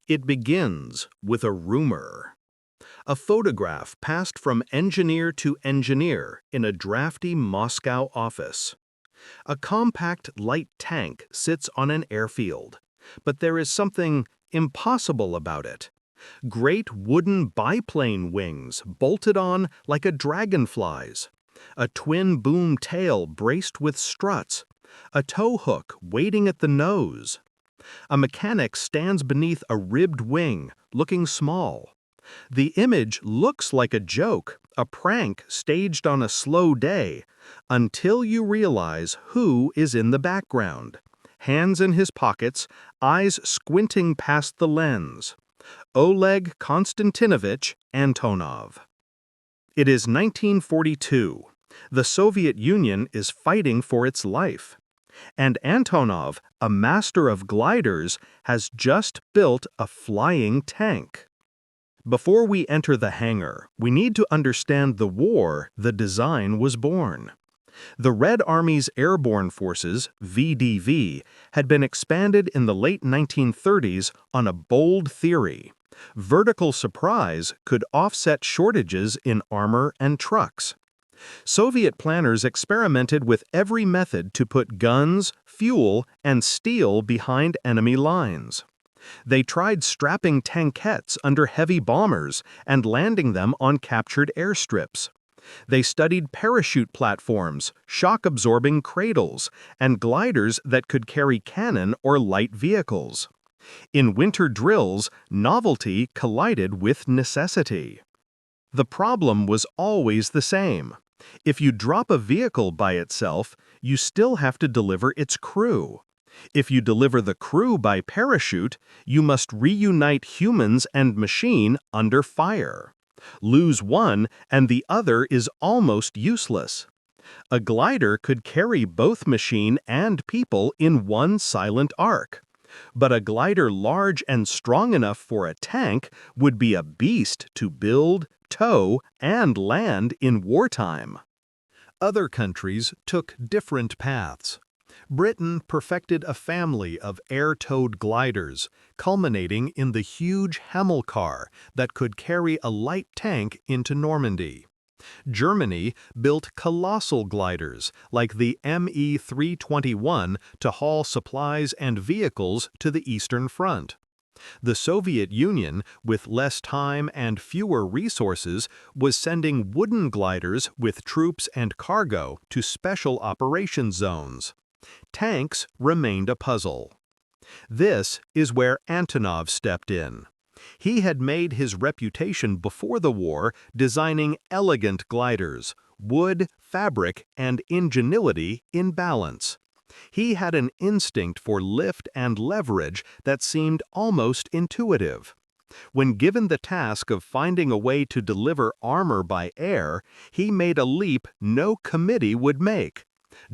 It begins with a rumor. A photograph passed from engineer to engineer in a drafty Moscow office. A compact light tank sits on an airfield, but there is something impossible about it. Great wooden biplane wings bolted on like a dragonfly's, a twin boom tail braced with struts, a tow hook waiting at the nose. A mechanic stands beneath a ribbed wing, looking small. The image looks like a joke, a prank staged on a slow day, until you realize who is in the background. Hands in his pockets, eyes squinting past the lens. Oleg Konstantinovich Antonov. It is 1942. The Soviet Union is fighting for its life. And Antonov, a master of gliders, has just built a flying tank. Before we enter the hangar, we need to understand the war the design was born. The Red Army's airborne forces, VDV, had been expanded in the late 1930s on a bold theory. Vertical surprise could offset shortages in armor and trucks. Soviet planners experimented with every method to put guns, fuel, and steel behind enemy lines. They tried strapping tankettes under heavy bombers and landing them on captured airstrips. They studied parachute platforms, shock-absorbing cradles, and gliders that could carry cannon or light vehicles. In winter drills, novelty collided with necessity. The problem was always the same. If you drop a vehicle by itself, you still have to deliver its crew. If you deliver the crew by parachute, you must reunite humans and machine under fire. Lose one, and the other is almost useless. A glider could carry both machine and people in one silent arc. But a glider large and strong enough for a tank would be a beast to build, tow, and land in wartime. Other countries took different paths. Britain perfected a family of air-towed gliders, culminating in the huge Hamilcar that could carry a light tank into Normandy. Germany built colossal gliders like the Me-321 to haul supplies and vehicles to the Eastern Front. The Soviet Union, with less time and fewer resources, was sending wooden gliders with troops and cargo to special operations zones. Tanks remained a puzzle. This is where Antonov stepped in. He had made his reputation before the war designing elegant gliders, wood, fabric, and ingenuity in balance. He had an instinct for lift and leverage that seemed almost intuitive. When given the task of finding a way to deliver armor by air, he made a leap no committee would make.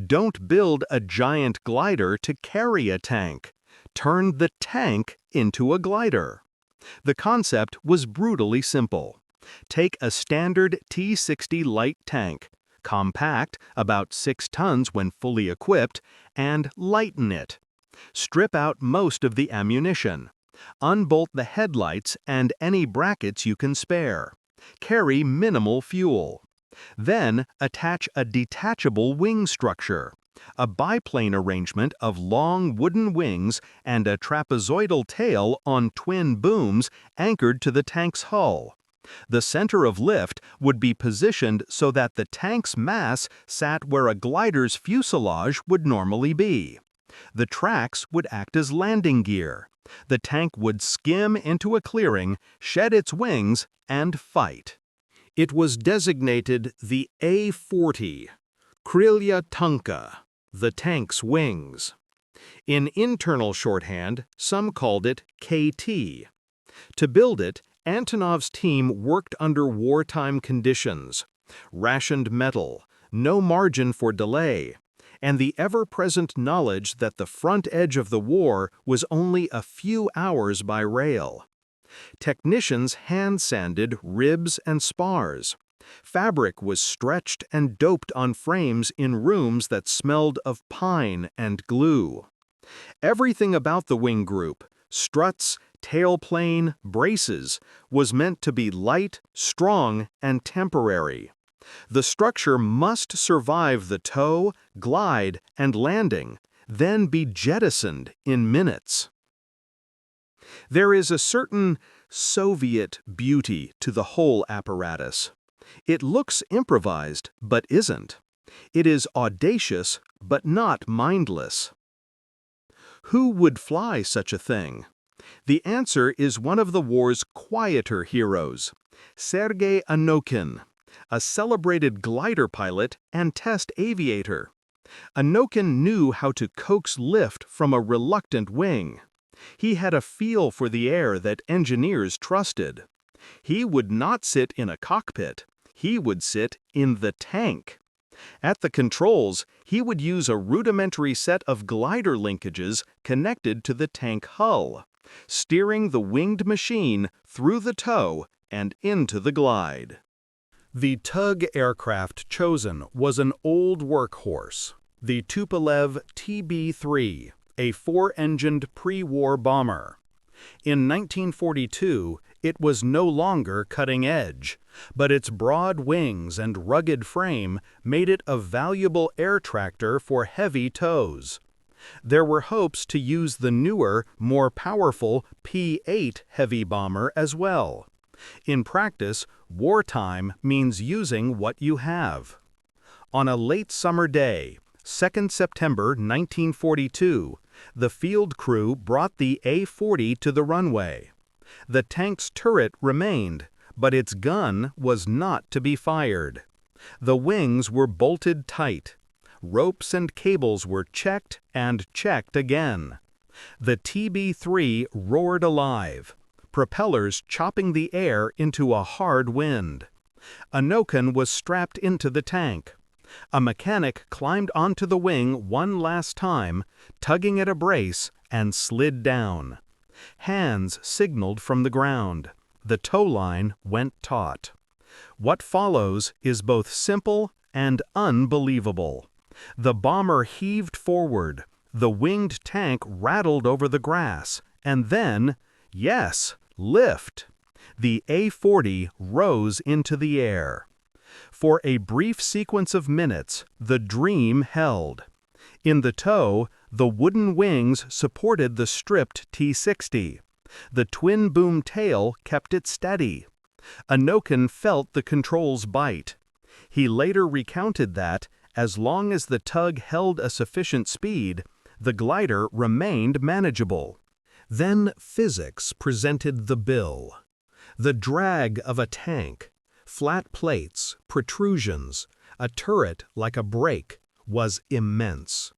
Don't build a giant glider to carry a tank. Turn the tank into a glider. The concept was brutally simple. Take a standard T-60 light tank, compact, about 6 tons when fully equipped, and lighten it. Strip out most of the ammunition. Unbolt the headlights and any brackets you can spare. Carry minimal fuel. Then attach a detachable wing structure, a biplane arrangement of long wooden wings and a trapezoidal tail on twin booms anchored to the tank's hull. The center of lift would be positioned so that the tank's mass sat where a glider's fuselage would normally be. The tracks would act as landing gear. The tank would skim into a clearing, shed its wings, and fight. It was designated the A-40, Krylya Tanka, the tank's wings. In internal shorthand, some called it KT. To build it, Antonov's team worked under wartime conditions, rationed metal, no margin for delay, and the ever-present knowledge that the front edge of the war was only a few hours by rail. Technicians hand-sanded ribs and spars. Fabric was stretched and doped on frames in rooms that smelled of pine and glue. Everything about the wing group, Struts, tailplane, braces was meant to be light, strong, and temporary. The structure must survive the tow, glide, and landing, then be jettisoned in minutes. There is a certain Soviet beauty to the whole apparatus. It looks improvised, but isn't. It is audacious, but not mindless. Who would fly such a thing? The answer is one of the war's quieter heroes, Sergei Anokhin, a celebrated glider pilot and test aviator. Anokhin knew how to coax lift from a reluctant wing. He had a feel for the air that engineers trusted. He would not sit in a cockpit. He would sit in the tank. At the controls, he would use a rudimentary set of glider linkages connected to the tank hull, steering the winged machine through the tow and into the glide. The tug aircraft chosen was an old workhorse, the Tupolev TB-3, a four-engined pre-war bomber. In 1942, it was no longer cutting edge, but its broad wings and rugged frame made it a valuable air tractor for heavy tows. There were hopes to use the newer, more powerful P-8 heavy bomber as well. In practice, wartime means using what you have. On a late summer day, 2nd September 1942, the field crew brought the A-40 to the runway. The tank's turret remained, but its gun was not to be fired. The wings were bolted tight. Ropes and cables were checked and checked again. The TB-3 roared alive, propellers chopping the air into a hard wind. Anokhin was strapped into the tank. A mechanic climbed onto the wing one last time, tugging at a brace, and slid down. Hands signaled from the ground. The tow line went taut. What follows is both simple and unbelievable. The bomber heaved forward, the winged tank rattled over the grass, and then, yes, lift. The A-40 rose into the air. For a brief sequence of minutes, the dream held. In the tow, the wooden wings supported the stripped T-60. The twin-boom tail kept it steady. Anokhin felt the controls bite. He later recounted that, as long as the tug held a sufficient speed, the glider remained manageable. Then physics presented the bill. The drag of a tank, flat plates, protrusions, a turret like a brake, was immense.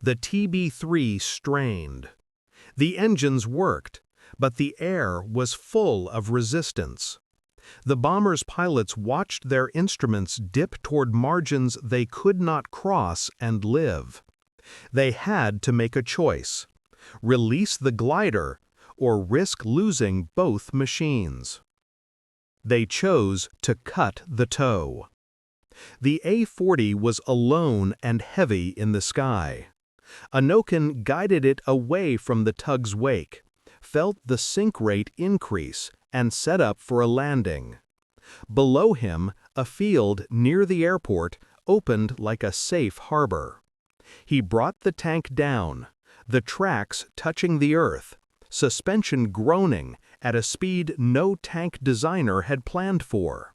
The TB-3 strained. The engines worked, but the air was full of resistance. The bomber's pilots watched their instruments dip toward margins they could not cross and live. They had to make a choice: release the glider or risk losing both machines. They chose to cut the tow. The A-40 was alone and heavy in the sky. Anokhin guided it away from the tug's wake, felt the sink rate increase, and set up for a landing. Below him, a field near the airport opened like a safe harbor. He brought the tank down, the tracks touching the earth, suspension groaning at a speed no tank designer had planned for.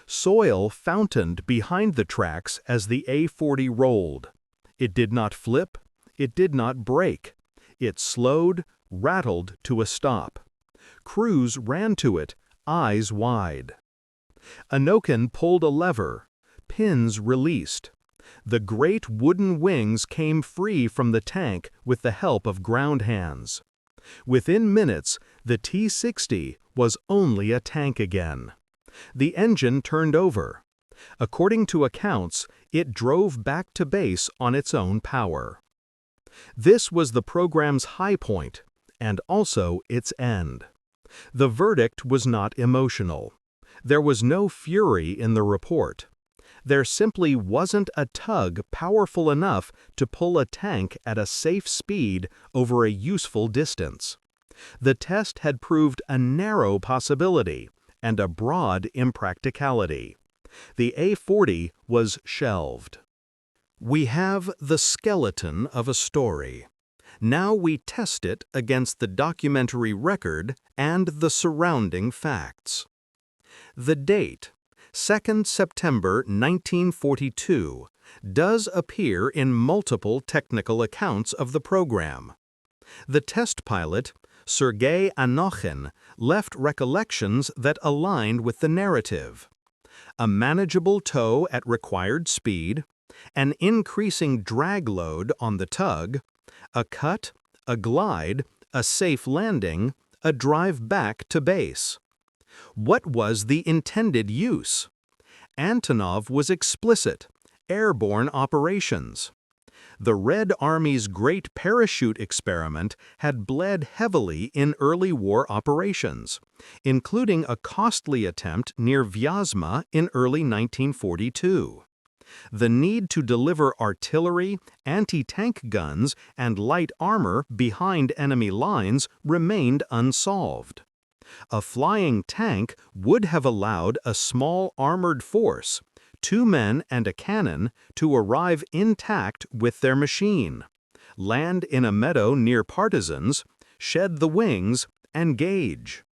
Soil fountained behind the tracks as the A-40 rolled. It did not flip, it did not break. It slowed, rattled to a stop. Crews ran to it, eyes wide. Anokhin pulled a lever. Pins released. The great wooden wings came free from the tank with the help of ground hands. Within minutes, the T-60 was only a tank again. The engine turned over. According to accounts, it drove back to base on its own power. This was the program's high point, and also its end. The verdict was not emotional. There was no fury in the report. There simply wasn't a tug powerful enough to pull a tank at a safe speed over a useful distance. The test had proved a narrow possibility and a broad impracticality. The A-40 was shelved. We have the skeleton of a story. Now we test it against the documentary record and the surrounding facts. The date, 2nd September 1942, does appear in multiple technical accounts of the program. The test pilot, Sergei Anokhin, left recollections that aligned with the narrative. A manageable tow at required speed, an increasing drag load on the tug, a cut, a glide, a safe landing, a drive back to base. What was the intended use? Antonov was explicit: airborne operations. The Red Army's Great Parachute experiment had bled heavily in early war operations, including a costly attempt near Vyazma in early 1942. The need to deliver artillery, anti-tank guns, and light armor behind enemy lines remained unsolved. A flying tank would have allowed a small armored force, 2 men and a cannon, to arrive intact with their machine, land in a meadow near partisans, shed the wings, and gauge.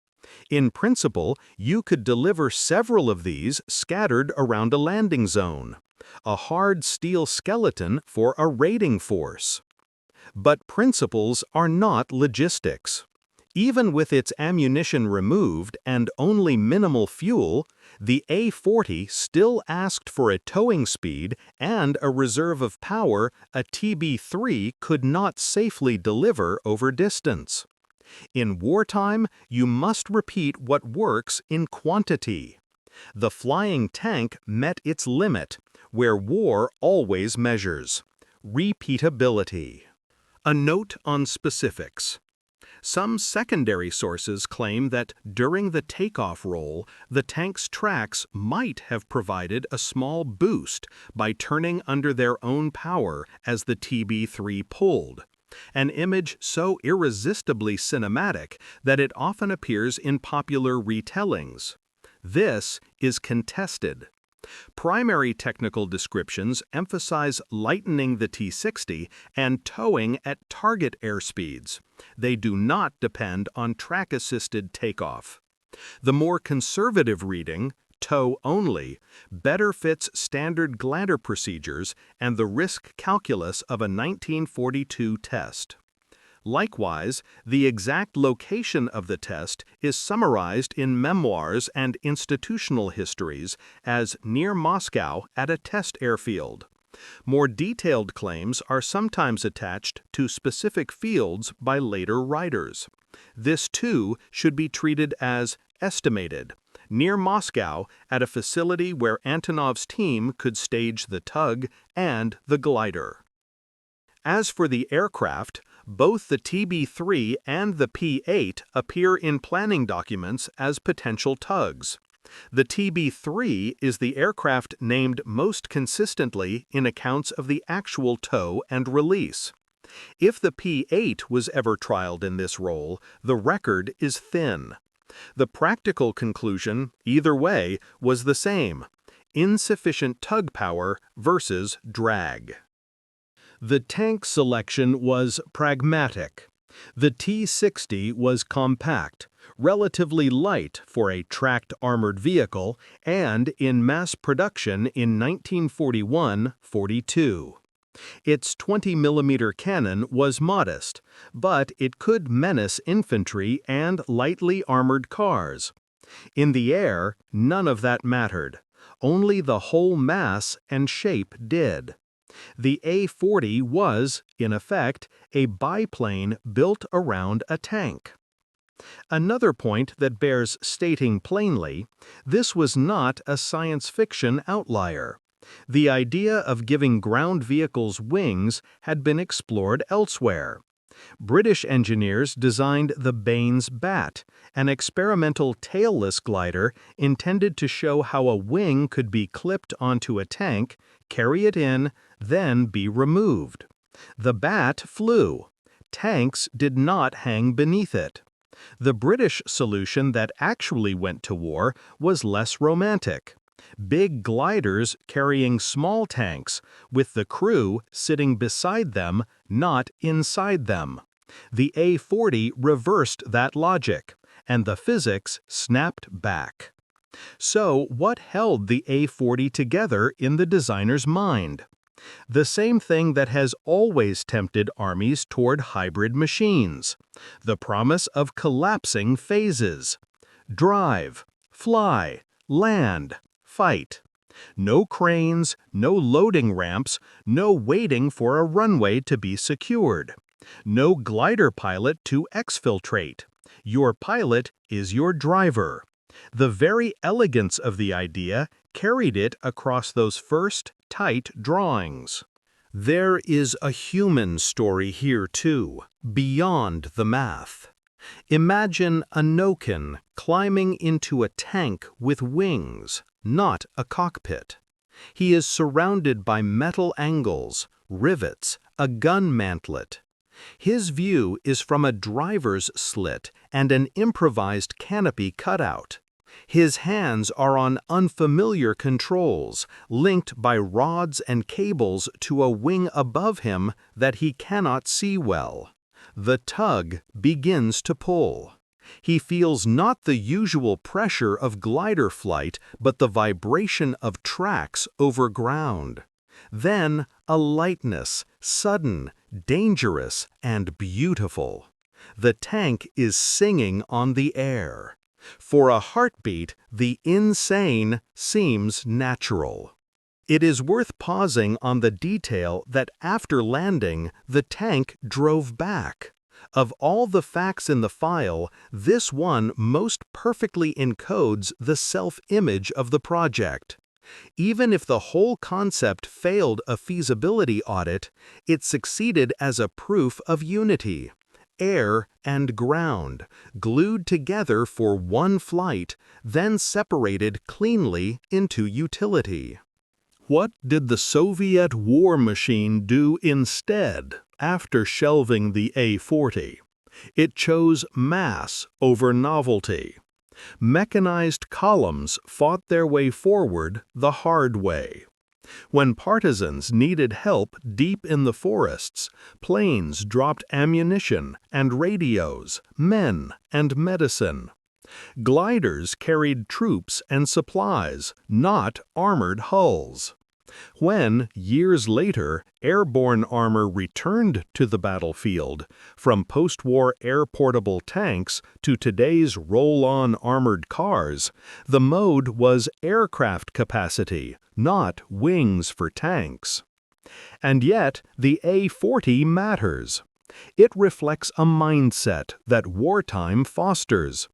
In principle, you could deliver several of these scattered around a landing zone, a hard steel skeleton for a raiding force. But principles are not logistics. Even with its ammunition removed and only minimal fuel, the A-40 still asked for a towing speed and a reserve of power a TB-3 could not safely deliver over distance. In wartime, you must repeat what works in quantity. The flying tank met its limit, where war always measures: repeatability. A note on specifics. Some secondary sources claim that during the takeoff roll, the tank's tracks might have provided a small boost by turning under their own power as the TB-3 pulled, an image so irresistibly cinematic that it often appears in popular retellings. This is contested. Primary technical descriptions emphasize lightening the T-60 and towing at target airspeeds. They do not depend on track-assisted takeoff. The more conservative reading, tow only, better fits standard glider procedures and the risk calculus of a 1942 test. Likewise, the exact location of the test is summarized in memoirs and institutional histories as near Moscow at a test airfield. More detailed claims are sometimes attached to specific fields by later writers. This too should be treated as estimated, near Moscow at a facility where Antonov's team could stage the tug and the glider. As for the aircraft, both the TB-3 and the P-8 appear in planning documents as potential tugs. The TB-3 is the aircraft named most consistently in accounts of the actual tow and release. If the P-8 was ever trialed in this role, the record is thin. The practical conclusion, either way, was the same: insufficient tug power versus drag. The tank selection was pragmatic. The T-60 was compact, relatively light for a tracked armored vehicle, and in mass production in 1941-42. Its 20mm cannon was modest, but it could menace infantry and lightly armored cars. In the air, none of that mattered. Only the whole mass and shape did. The A-40 was, in effect, a biplane built around a tank. Another point that bears stating plainly: this was not a science fiction outlier. The idea of giving ground vehicles wings had been explored elsewhere. British engineers designed the Baines Bat, an experimental tailless glider intended to show how a wing could be clipped onto a tank, carry it in, then be removed. The Bat flew. Tanks did not hang beneath it. The British solution that actually went to war was less romantic. Big gliders carrying small tanks, with the crew sitting beside them, not inside them. The A-40 reversed that logic, and the physics snapped back. So, what held the A-40 together in the designer's mind? The same thing that has always tempted armies toward hybrid machines: the promise of collapsing phases. Drive, fly, land, fight. No cranes, no loading ramps, no waiting for a runway to be secured. No glider pilot to exfiltrate. Your pilot is your driver. The very elegance of the idea carried it across those first tight drawings. There is a human story here too, beyond the math. Imagine Anokhin climbing into a tank with wings, not a cockpit. He is surrounded by metal angles, rivets, a gun mantlet. His view is from a driver's slit and an improvised canopy cutout. His hands are on unfamiliar controls, linked by rods and cables to a wing above him that he cannot see well. The tug begins to pull. He feels not the usual pressure of glider flight, but the vibration of tracks over ground. Then a lightness, sudden, dangerous, and beautiful. The tank is singing on the air. For a heartbeat, the insane seems natural. It is worth pausing on the detail that after landing, the tank drove back. Of all the facts in the file, this one most perfectly encodes the self-image of the project. Even if the whole concept failed a feasibility audit, it succeeded as a proof of unity. Air and ground, glued together for one flight, then separated cleanly into utility. What did the Soviet war machine do instead after shelving the A-40? It chose mass over novelty. Mechanized columns fought their way forward the hard way. When partisans needed help deep in the forests, planes dropped ammunition and radios, men and medicine. Gliders carried troops and supplies, not armored hulls. When, years later, airborne armor returned to the battlefield, from post-war air-portable tanks to today's roll-on armored cars, the mode was aircraft capacity, not wings for tanks. And yet, the A-40 matters. It reflects a mindset that wartime fosters.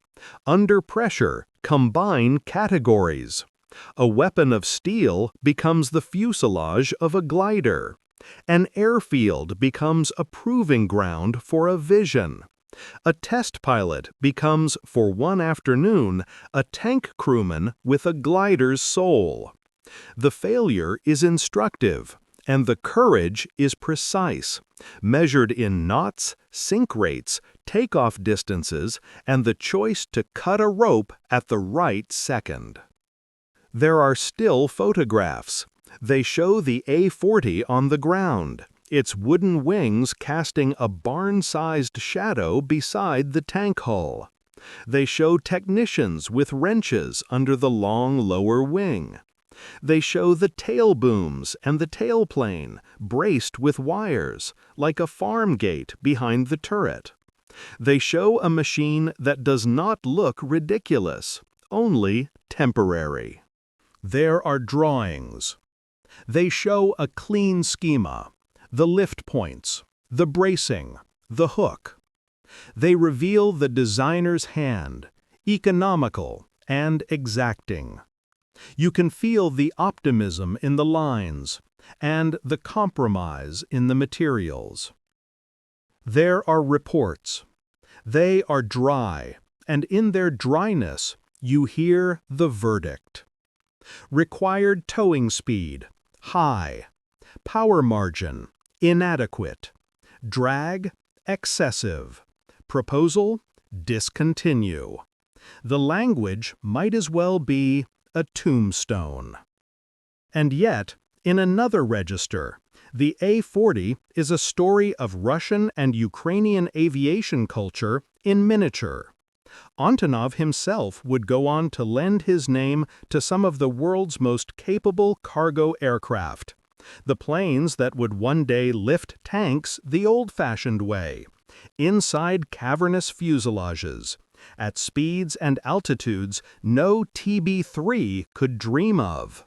Under pressure, combine categories. A weapon of steel becomes the fuselage of a glider. An airfield becomes a proving ground for a vision. A test pilot becomes, for one afternoon, a tank crewman with a glider's soul. The failure is instructive, and the courage is precise, measured in knots, sink rates, takeoff distances, and the choice to cut a rope at the right second. There are still photographs. They show the A-40 on the ground, its wooden wings casting a barn-sized shadow beside the tank hull. They show technicians with wrenches under the long lower wing. They show the tail booms and the tailplane, braced with wires, like a farm gate behind the turret. They show a machine that does not look ridiculous, only temporary. There are drawings. They show a clean schema, the lift points, the bracing, the hook. They reveal the designer's hand, economical and exacting. You can feel the optimism in the lines and the compromise in the materials. There are reports. They are dry, and in their dryness, you hear the verdict. Required towing speed, high. Power margin, inadequate. Drag, excessive. Proposal, discontinue. The language might as well be a tombstone. And yet, in another register, the A-40 is a story of Russian and Ukrainian aviation culture in miniature. Antonov himself would go on to lend his name to some of the world's most capable cargo aircraft, the planes that would one day lift tanks the old-fashioned way, inside cavernous fuselages, at speeds and altitudes no TB-3 could dream of.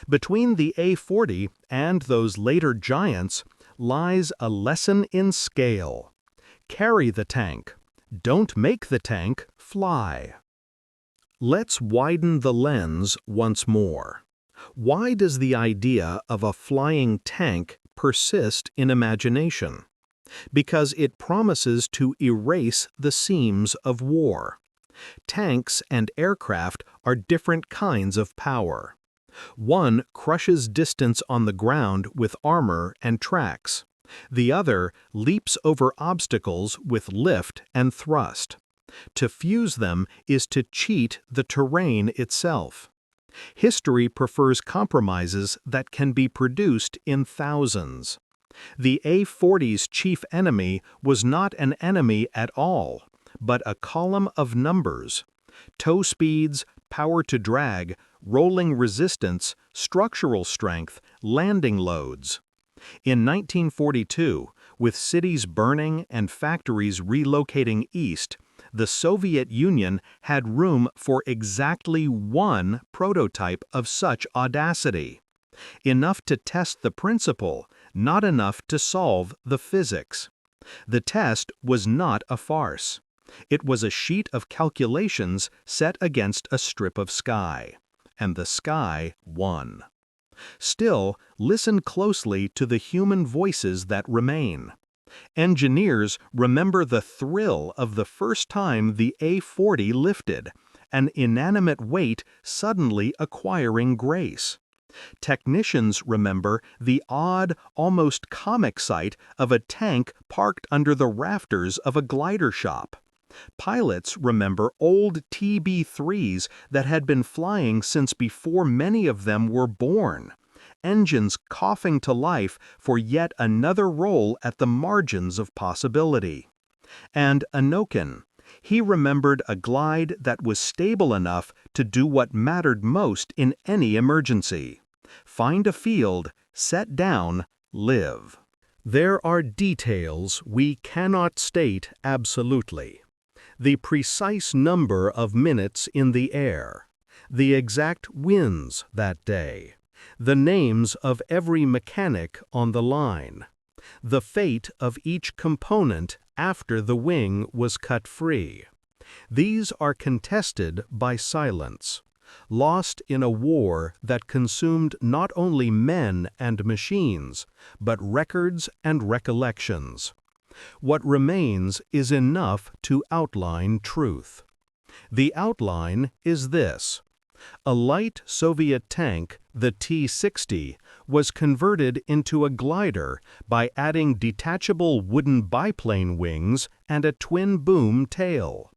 Between the A-40 and those later giants lies a lesson in scale. Carry the tank. Don't make the tank fly. Let's widen the lens once more. Why does the idea of a flying tank persist in imagination? Because it promises to erase the seams of war. Tanks and aircraft are different kinds of power. One crushes distance on the ground with armor and tracks. The other leaps over obstacles with lift and thrust. To fuse them is to cheat the terrain itself. History prefers compromises that can be produced in thousands. The A-40's chief enemy was not an enemy at all, but a column of numbers. Tow speeds, power to drag, rolling resistance, structural strength, landing loads. In 1942, with cities burning and factories relocating east, the Soviet Union had room for exactly one prototype of such audacity. Enough to test the principle, not enough to solve the physics. The test was not a farce. It was a sheet of calculations set against a strip of sky. And the sky won. Still, listen closely to the human voices that remain. Engineers remember the thrill of the first time the A-40 lifted, an inanimate weight suddenly acquiring grace. Technicians remember the odd, almost comic sight of a tank parked under the rafters of a glider shop. Pilots remember old TB-3s that had been flying since before many of them were born, engines coughing to life for yet another roll at the margins of possibility. And Anokhin, he remembered a glide that was stable enough to do what mattered most in any emergency: find a field, set down, live. There are details we cannot state absolutely. The precise number of minutes in the air, the exact winds that day, the names of every mechanic on the line, the fate of each component after the wing was cut free. These are contested by silence, lost in a war that consumed not only men and machines, but records and recollections. What remains is enough to outline truth. The outline is this: a light Soviet tank, the T-60, was converted into a glider by adding detachable wooden biplane wings and a twin-boom tail.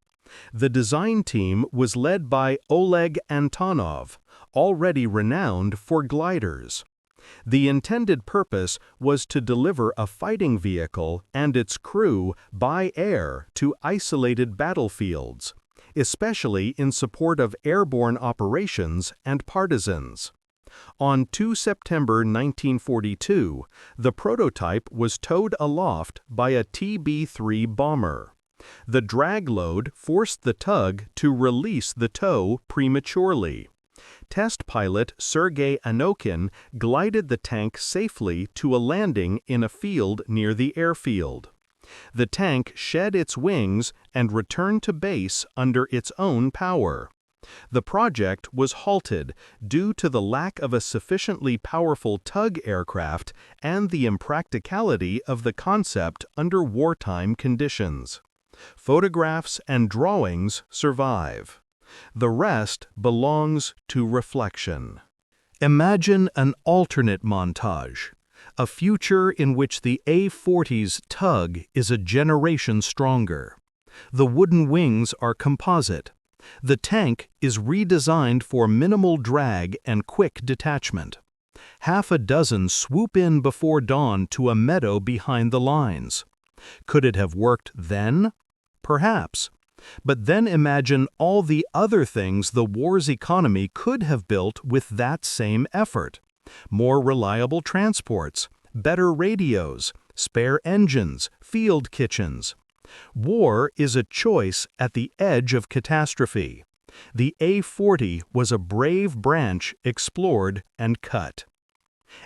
The design team was led by Oleg Antonov, already renowned for gliders. The intended purpose was to deliver a fighting vehicle and its crew by air to isolated battlefields, especially in support of airborne operations and partisans. On 2 September 1942, the prototype was towed aloft by a TB-3 bomber. The drag load forced the tug to release the tow prematurely. Test pilot Sergei Anokhin glided the tank safely to a landing in a field near the airfield. The tank shed its wings and returned to base under its own power. The project was halted due to the lack of a sufficiently powerful tug aircraft and the impracticality of the concept under wartime conditions. Photographs and drawings survive. The rest belongs to reflection. Imagine an alternate montage, a future in which the A-40's tug is a generation stronger, The wooden wings are composite. The tank is redesigned for minimal drag and quick detachment. Half a dozen swoop in before dawn to a meadow behind the lines. Could it have worked then? Perhaps. But then imagine all the other things the war's economy could have built with that same effort. More reliable transports, better radios, spare engines, field kitchens. War is a choice at the edge of catastrophe. The A-40 was a brave branch explored and cut.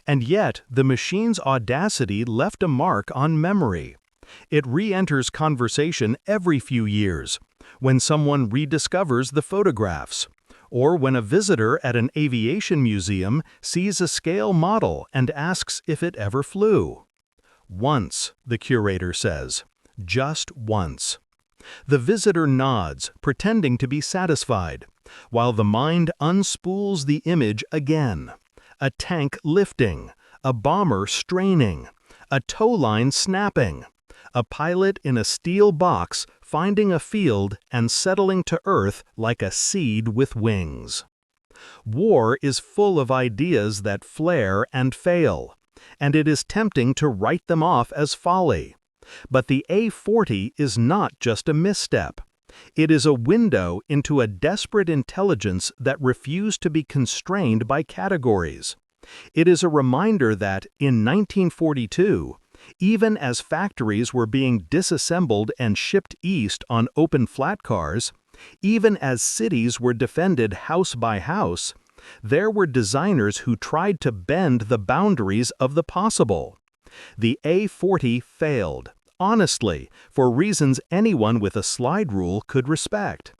And yet, the machine's audacity left a mark on memory. It re-enters conversation every few years, when someone rediscovers the photographs, or when a visitor at an aviation museum sees a scale model and asks if it ever flew. Once, the curator says, just once. The visitor nods, pretending to be satisfied, while the mind unspools the image again. A tank lifting, a bomber straining, a tow line snapping, a pilot in a steel box finding a field and settling to earth like a seed with wings. War is full of ideas that flare and fail, and it is tempting to write them off as folly. But the A-40 is not just a misstep. It is a window into a desperate intelligence that refused to be constrained by categories. It is a reminder that, in 1942, even as factories were being disassembled and shipped east on open flat cars, even as cities were defended house by house, there were designers who tried to bend the boundaries of the possible. The A-40 failed, honestly, for reasons anyone with a slide rule could respect.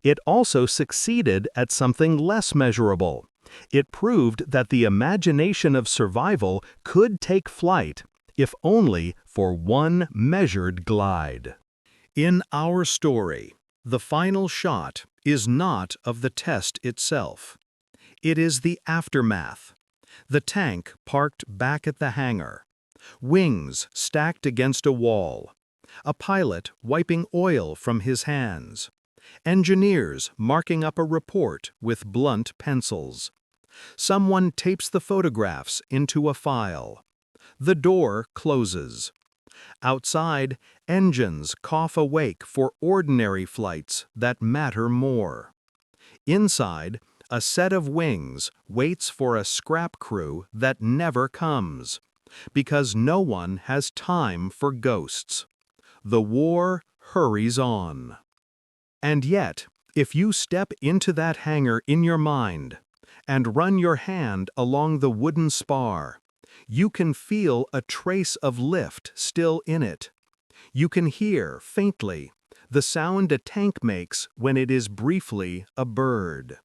It also succeeded at something less measurable. It proved that the imagination of survival could take flight, if only for one measured glide. In our story, the final shot is not of the test itself. It is the aftermath. The tank parked back at the hangar. Wings stacked against a wall. A pilot wiping oil from his hands. Engineers marking up a report with blunt pencils. Someone tapes the photographs into a file. The door closes. Outside, engines cough awake for ordinary flights that matter more. Inside, a set of wings waits for a scrap crew that never comes, because no one has time for ghosts. The war hurries on. And yet, if you step into that hangar in your mind and run your hand along the wooden spar, you can feel a trace of lift still in it. You can hear, faintly, the sound a tank makes when it is briefly a bird.